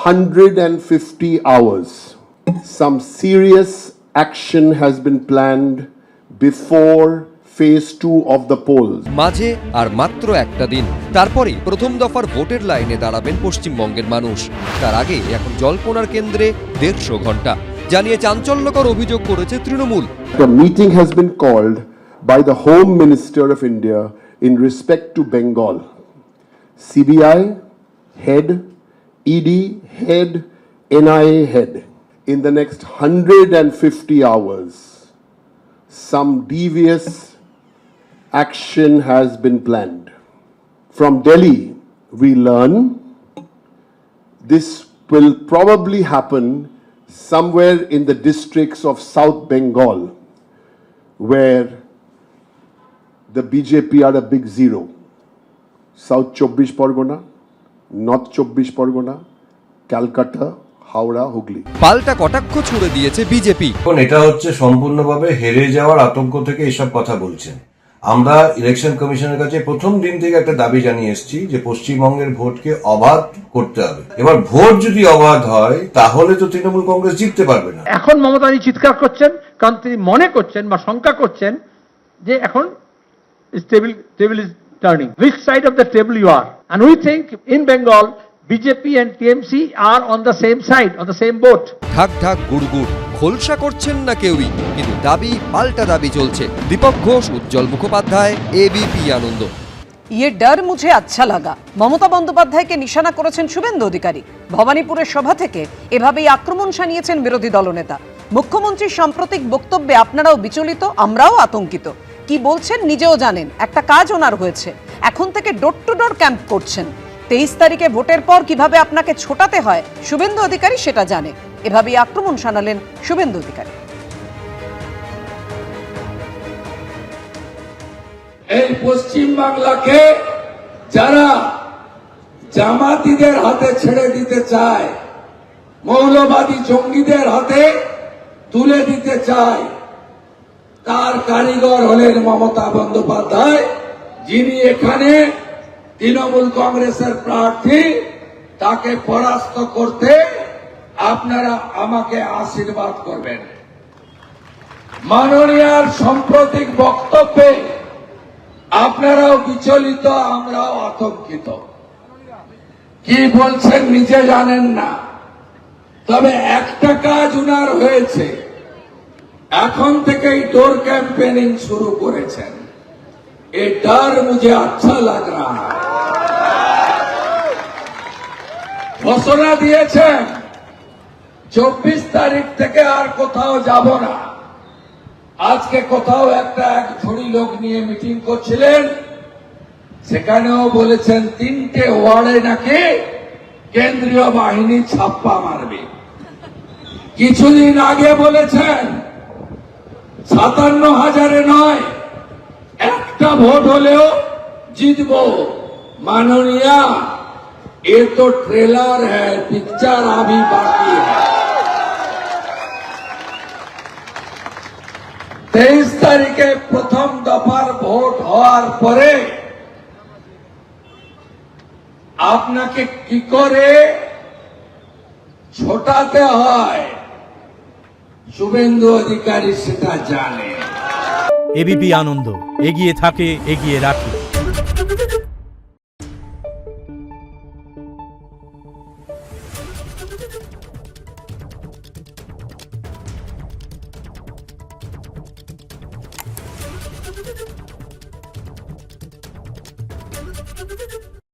150 hours, some serious action has been planned before phase 2 of the polls. মাঝে আর মাত্র একটা দিন, তারপরেই প্রথম দফার ভোটের লাইনে দাঁড়াবেন পশ্চিমবঙ্গের মানুষ। তার আগে এখন জল্পনার কেন্দ্রে 150 ঘন্টা জানিয়ে চাঞ্চল্যকর অভিযোগ করেছে Trinamool. The meeting has been called by the Home Minister of India in respect to Bengal. CBI head, ED head, NIA head. In the next 150 hours, some devious action has been planned. From Delhi, we learn this will probably happen somewhere in the districts of South Bengal, where the BJP are a big zero. South 24 Pargona, North 24 Pargona, Calcutta, Howrah, Hooghly. পাল্টা কটাক্ষ ছুড়ে দিয়েছে BJP. এখন এটা হচ্ছে সম্পূর্ণভাবে হেরে যাওয়ার আতঙ্ক থেকে এসব কথা বলছেন। আমরা ইলেকশন কমিশনের কাছে প্রথম দিন থেকে একটা দাবি জানিয়ে এসেছি যে পশ্চিমবঙ্গের ভোটকে অবাধ করতে হবে। এবার ভোট যদি অবাধ হয় তাহলে তো তৃণমূল কংগ্রেস জিততে পারবে না। এখন মমতা চিৎকার করছেন কারণ তিনি মনে করছেন বা শঙ্কা করছেন যে এখন table is turning. Which side of the table you are? And we think in Bengal BJP and TMC are on the same side, on the same boat. ঢাক ঢাক গুড়গুড়, খোলসা করছেন না কেউই, কিন্তু দাবি পাল্টা দাবি চলছে। দীপক ঘোষ, উজ্জ্বল মুখোপাধ্যায়, এবিপি আনন্দ। ये डर मुझे अच्छा लगा। মমতা বন্দ্যোপাধ্যায়কে নিশানা করেছেন শুভেন্দু অধিকারী। ভবানীপুরের সভা থেকে এভাবেই আক্রমণ শানিয়েছেন বিরোধী দলনেতা। মুখ্যমন্ত্রীর সাম্প্রতিক বক্তব্যে আপনারাও বিচলিত, আমরাও আতঙ্কিত। কি বলছেন নিজেও জানেন। একটা কাজ ওনার হয়েছে, এখন থেকে ডোর টু ডোর ক্যাম্প করছেন। 23 তারিখে ভোটের পর কিভাবে আপনাকে ছোটাতে হয় শুভেন্দু অধিকারী সেটা জানে। এভাবেই আক্রমণ শানালেন শুভেন্দু অধিকারী। এই পশ্চিম বাংলাকে যারা জামাতিদের হাতে ছেড়ে দিতে চায়, মৌলবাদী জঙ্গিদের হাতে তুলে দিতে চায়, তার কারিগর হলেন মমতা বন্দ্যোপাধ্যায়, যিনি এখানে তৃণমূল কংগ্রেসের প্রার্থী। তাকে পরাস্ত করতে আপনারা আমাকে আশীর্বাদ করবেন। মাননীয়ার সাম্প্রতিক বক্তব্যে আপনারাও বিচলিত, আমরাও আতঙ্কিত। কি বলছেন নিজে জানেন না, তবে একটা কাজ উনার হয়েছে, এখন থেকেই ডোর ক্যাম্পেনিং শুরু করেছেন। ये डर मुझे अच्छा लग रहा है। ঘোষণা দিয়েছেন 24 তারিখ থেকে আর কোথাও যাব না। আজকে কোথাও এক ঝুড়ি লোক নিয়ে মিটিং করছিলেন, সেখানেও বলেছেন 3টে ওয়ার্ডে নাকি কেন্দ্রীয় বাহিনী ছাপ্পা মারবে। কিছুদিন আগে বলেছেন 57,000-এ নয়, একটা ভোট হলেও জিতবো। माननीय, ये तो ट्रेलर है, पिक्चर अभी बाकी है। 23 তারিখে প্রথম দফার ভোট হওয়ার পরে আপনাকে কি করে ছোটাতে হয় শুভেন্দু অধিকারী সেটা জানে। এবিপি আনন্দ, এগিয়ে থাকে, এগিয়ে রাখে।